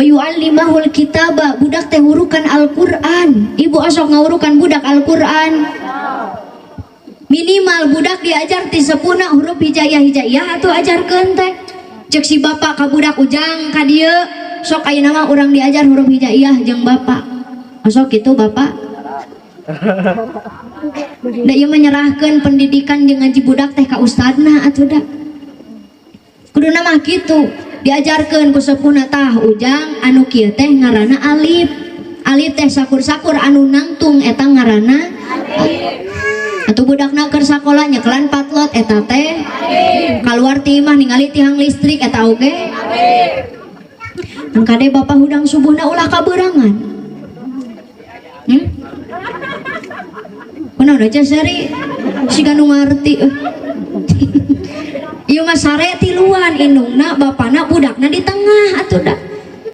yu'allimahul kitaba, budak teh hurukan Al-Qur'an. Ibu asok ngawurukan budak Al-Qur'an. Minimal budak diajar ti sepuna huruf hijaiyah atuh ajarkeun teh. Cek si bapak ka budak ujang ka dieu, sok ayeuna mah urang diajar huruf hijaiyah jeung bapak. Asok kitu bapak. Da ieu menyerahkeun pendidikan jeung ngaji budak teh ka ustadna atuh da. Kuduna mah kitu, diajarkeun ku sepuna tah ujang anu kieu teh ngaranna alif. Alif teh sakur-sakur anu nangtung eta ngaranna alif. Atuh budakna keur sakola nyekelan patlot eta teh kaluar ti imah ningali tiang listrik eta oge an kade bapak hudang subuhna ulah kaberangan kunaon aja sari siga nu ngarti ieu mah sare tiluan indungna bapana budakna di tengah atuh da